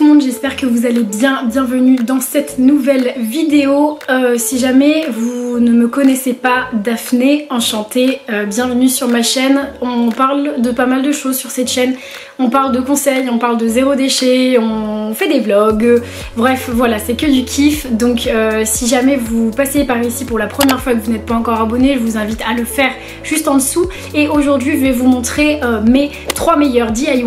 le monde, j'espère que vous allez bien. Bienvenue dans cette nouvelle vidéo. Si jamais vous ne me connaissez pas, Daphné, enchantée, bienvenue sur ma chaîne. On parle de pas mal de choses sur cette chaîne. On parle de conseils, on parle de zéro déchet, on fait des vlogs, bref voilà, c'est que du kiff. Donc si jamais vous passez par ici pour la première fois et que vous n'êtes pas encore abonné, je vous invite à le faire juste en dessous. Et aujourd'hui je vais vous montrer mes 3 meilleurs DIY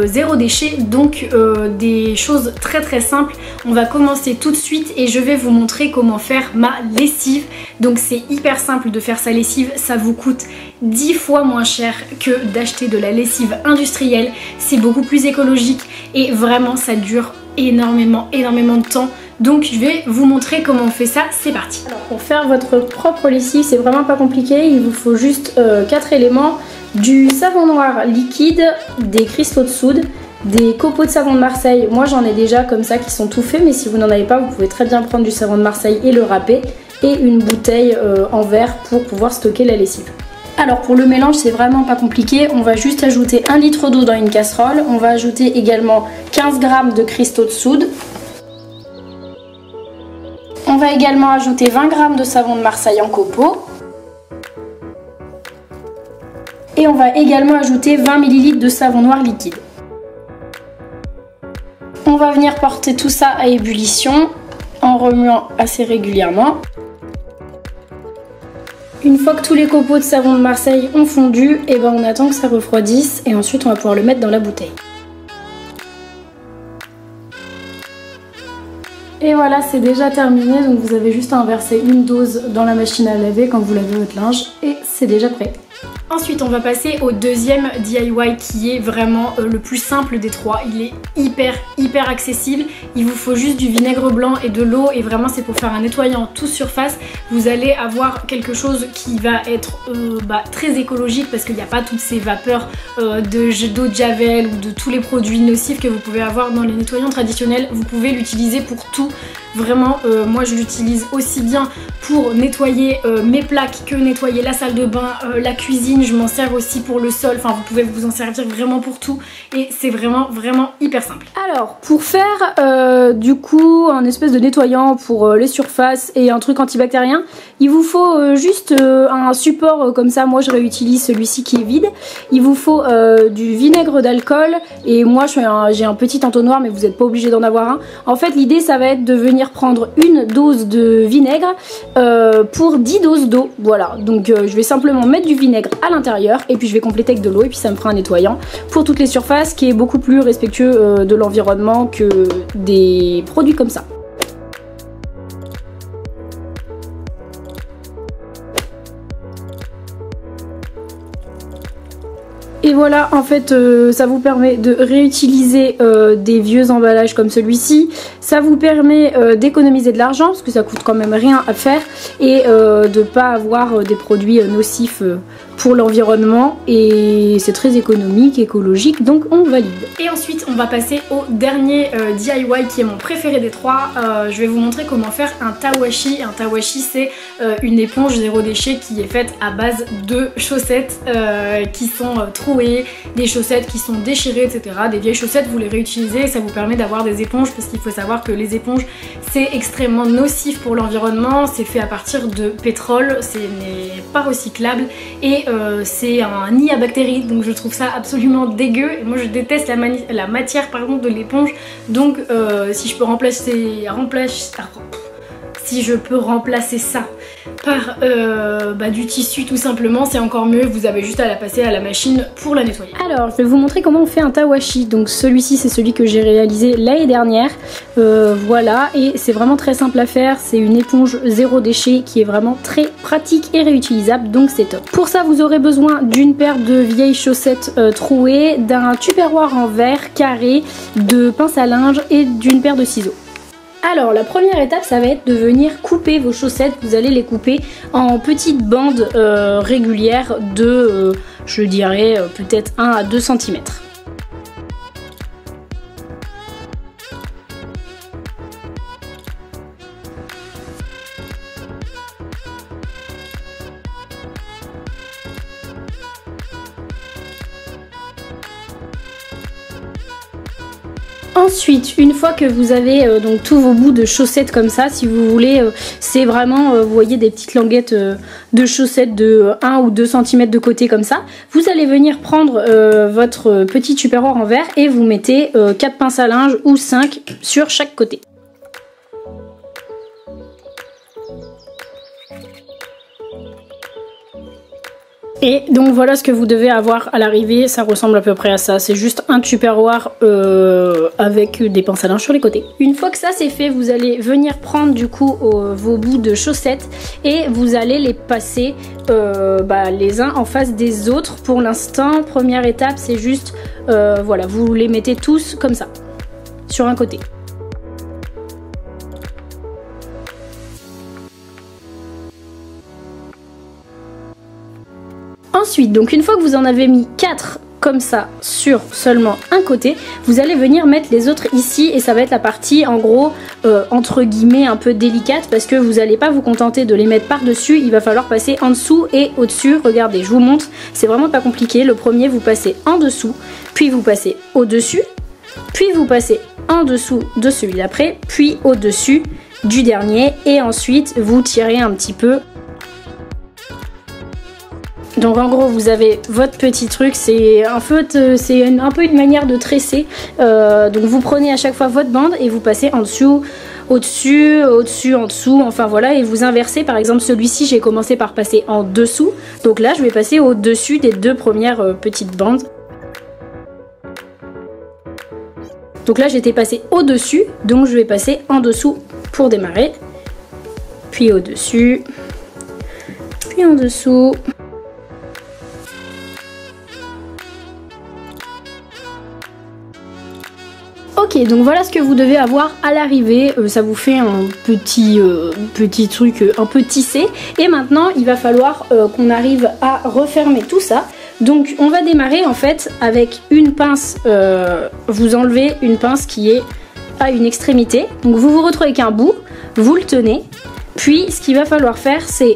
zéro déchet, donc des choses très simples. On va commencer tout de suite et je vais vous montrer comment faire ma lessive. Donc c'est hyper simple de faire sa lessive, ça vous coûte 10 fois moins cher que d'acheter de la lessive industrielle. C'est beaucoup plus écologique et vraiment ça dure énormément de temps. Donc je vais vous montrer comment on fait ça, c'est parti. Alors pour faire votre propre lessive, c'est vraiment pas compliqué, il vous faut juste 4 éléments: du savon noir liquide, des cristaux de soude, des copeaux de savon de Marseille. Moi j'en ai déjà comme ça qui sont tout faits, mais si vous n'en avez pas, vous pouvez très bien prendre du savon de Marseille et le râper, et une bouteille en verre pour pouvoir stocker la lessive. Alors pour le mélange, c'est vraiment pas compliqué, on va juste ajouter 1 litre d'eau dans une casserole, on va ajouter également 15 g de cristaux de soude. On va également ajouter 20 g de savon de Marseille en copeaux. Et on va également ajouter 20 ml de savon noir liquide. On va venir porter tout ça à ébullition en remuant assez régulièrement. Une fois que tous les copeaux de savon de Marseille ont fondu, et ben on attend que ça refroidisse et ensuite on va pouvoir le mettre dans la bouteille. Et voilà, c'est déjà terminé, donc vous avez juste à inverser une dose dans la machine à laver quand vous lavez votre linge et c'est déjà prêt. Ensuite on va passer au deuxième DIY qui est vraiment le plus simple des trois. Il est hyper accessible. Il vous faut juste du vinaigre blanc et de l'eau et vraiment c'est pour faire un nettoyant tout surface. Vous allez avoir quelque chose qui va être très écologique parce qu'il n'y a pas toutes ces vapeurs d'eau de javel ou de tous les produits nocifs que vous pouvez avoir dans les nettoyants traditionnels. Vous pouvez l'utiliser pour tout. Vraiment, moi je l'utilise aussi bien pour nettoyer mes plaques que nettoyer la salle de bain, la cuisine. Je m'en sers aussi pour le sol, enfin vous pouvez vous en servir vraiment pour tout et c'est vraiment hyper simple. Alors pour faire du coup un espèce de nettoyant pour les surfaces et un truc antibactérien, il vous faut juste un support comme ça. Moi je réutilise celui-ci qui est vide. Il vous faut du vinaigre d'alcool et moi j'ai un petit entonnoir mais vous n'êtes pas obligé d'en avoir un. En fait l'idée ça va être de venir prendre une dose de vinaigre pour 10 doses d'eau. Voilà, donc je vais simplement mettre du vinaigre à l'intérieur et puis je vais compléter avec de l'eau et puis ça me fera un nettoyant pour toutes les surfaces qui est beaucoup plus respectueux de l'environnement que des produits comme ça. Et voilà, en fait ça vous permet de réutiliser des vieux emballages comme celui-ci. Ça vous permet d'économiser de l'argent parce que ça coûte quand même rien à faire et de pas avoir des produits nocifs pour l'environnement et c'est très économique, écologique, donc on valide. Et ensuite on va passer au dernier DIY qui est mon préféré des trois. Je vais vous montrer comment faire un tawashi. Un tawashi c'est une éponge zéro déchet qui est faite à base de chaussettes qui sont trouées, des chaussettes qui sont déchirées, etc. Des vieilles chaussettes, vous les réutilisez et ça vous permet d'avoir des éponges parce qu'il faut savoir que les éponges c'est extrêmement nocif pour l'environnement, c'est fait à partir de pétrole, ce n'est pas recyclable et c'est un nid à bactéries, donc je trouve ça absolument dégueu et moi je déteste la matière de l'éponge, donc si je peux remplacer ça par du tissu tout simplement, c'est encore mieux, vous avez juste à la passer à la machine pour la nettoyer. Alors je vais vous montrer comment on fait un tawashi. Donc celui-ci c'est celui que j'ai réalisé l'année dernière, voilà, et c'est vraiment très simple à faire. C'est une éponge zéro déchet qui est vraiment très pratique et réutilisable, donc c'est top. Pour ça vous aurez besoin d'une paire de vieilles chaussettes trouées, d'un tupperware en verre carré, de pince à linge et d'une paire de ciseaux. Alors la première étape ça va être de venir couper vos chaussettes. Vous allez les couper en petites bandes régulières de je dirais peut-être 1 à 2 cm. Ensuite, une fois que vous avez donc tous vos bouts de chaussettes comme ça, si vous voulez, c'est vraiment, vous voyez des petites languettes de chaussettes de 1 ou 2 cm de côté comme ça, vous allez venir prendre votre petit tupperware en verre et vous mettez 4 pinces à linge ou 5 sur chaque côté. Et donc voilà ce que vous devez avoir à l'arrivée, ça ressemble à peu près à ça, c'est juste un tupperware avec des pinces à linge sur les côtés. Une fois que ça c'est fait, vous allez venir prendre du coup vos bouts de chaussettes et vous allez les passer les uns en face des autres. Pour l'instant, première étape c'est juste, voilà, vous les mettez tous comme ça, sur un côté. Ensuite, donc une fois que vous en avez mis 4 comme ça sur seulement un côté, vous allez venir mettre les autres ici et ça va être la partie en gros entre guillemets un peu délicate parce que vous n'allez pas vous contenter de les mettre par dessus, il va falloir passer en dessous et au dessus. Regardez, je vous montre, c'est vraiment pas compliqué. Le premier, vous passez en dessous, puis vous passez au dessus, puis vous passez en dessous de celui d'après, puis au dessus du dernier et ensuite vous tirez un petit peu. Donc en gros vous avez votre petit truc, c'est un peu une manière de tresser, donc vous prenez à chaque fois votre bande et vous passez en dessous, au-dessus, au-dessus, en dessous, enfin voilà, et vous inversez. Par exemple celui-ci j'ai commencé par passer en dessous, donc là je vais passer au-dessus des 2 premières petites bandes. Donc là j'étais passé au-dessus, donc je vais passer en dessous pour démarrer, puis au-dessus, puis en dessous. Ok, donc voilà ce que vous devez avoir à l'arrivée, ça vous fait un petit truc un peu tissé. Et maintenant il va falloir qu'on arrive à refermer tout ça. Donc on va démarrer en fait avec une pince, vous enlevez une pince qui est à une extrémité. Donc vous vous retrouvez avec un bout, vous le tenez. Puis ce qu'il va falloir faire c'est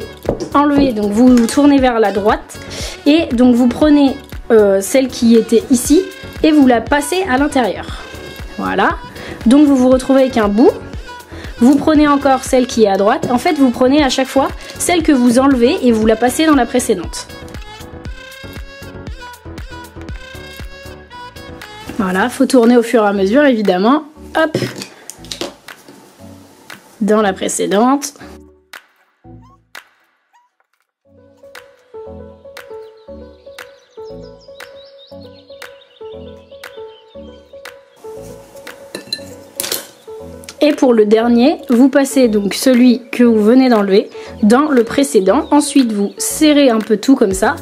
enlever, donc vous vous tournez vers la droite. Et donc vous prenez celle qui était ici et vous la passez à l'intérieur. Voilà, donc vous vous retrouvez avec un bout, vous prenez encore celle qui est à droite, en fait vous prenez à chaque fois celle que vous enlevez et vous la passez dans la précédente. Voilà, faut tourner au fur et à mesure évidemment, hop, dans la précédente. Et pour le dernier, vous passez donc celui que vous venez d'enlever dans le précédent. Ensuite, vous serrez un peu tout comme ça.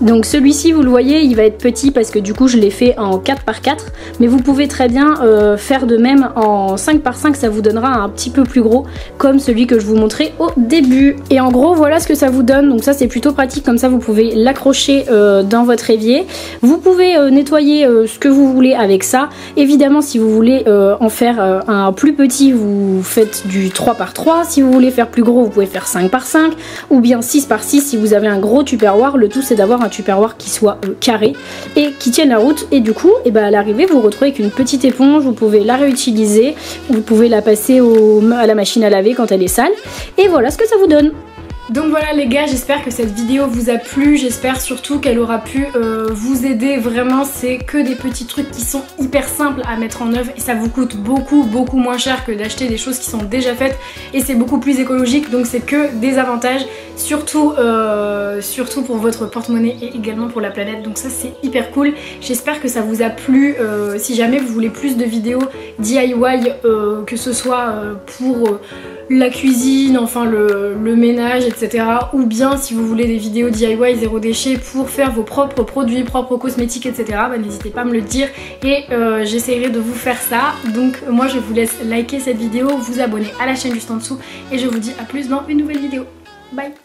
Donc celui-ci, vous le voyez, il va être petit parce que du coup je l'ai fait en 4 par 4. Mais vous pouvez très bien faire de même en 5 par 5, ça vous donnera un petit peu plus gros comme celui que je vous montrais au début. Et en gros, voilà ce que ça vous donne. Donc ça c'est plutôt pratique, comme ça vous pouvez l'accrocher dans votre évier. Vous pouvez nettoyer ce que vous voulez avec ça. Évidemment, si vous voulez en faire un plus petit, vous faites du 3 par 3. Si vous voulez faire plus gros, vous pouvez faire 5 par 5 ou bien 6 par 6 si vous avez un gros tupperware. Le tout c'est d'avoir un tupperware qui soit carré et qui tienne la route. Et du coup, à l'arrivée, vous vous retrouvez avec une petite éponge. Vous pouvez la réutiliser, vous pouvez la passer à la machine à laver quand elle est sale. Et voilà ce que ça vous donne. Donc voilà les gars, j'espère que cette vidéo vous a plu, j'espère surtout qu'elle aura pu vous aider. Vraiment, c'est que des petits trucs qui sont hyper simples à mettre en œuvre et ça vous coûte beaucoup moins cher que d'acheter des choses qui sont déjà faites et c'est beaucoup plus écologique, donc c'est que des avantages, surtout pour votre porte-monnaie et également pour la planète, donc ça c'est hyper cool. J'espère que ça vous a plu. Si jamais vous voulez plus de vidéos DIY, que ce soit pour la cuisine, enfin le ménage, etc. Ou bien si vous voulez des vidéos DIY zéro déchet pour faire vos propres produits, propres cosmétiques, etc. N'hésitez pas à me le dire et j'essaierai de vous faire ça. Donc moi je vous laisse liker cette vidéo, vous abonner à la chaîne juste en dessous et je vous dis à plus dans une nouvelle vidéo. Bye!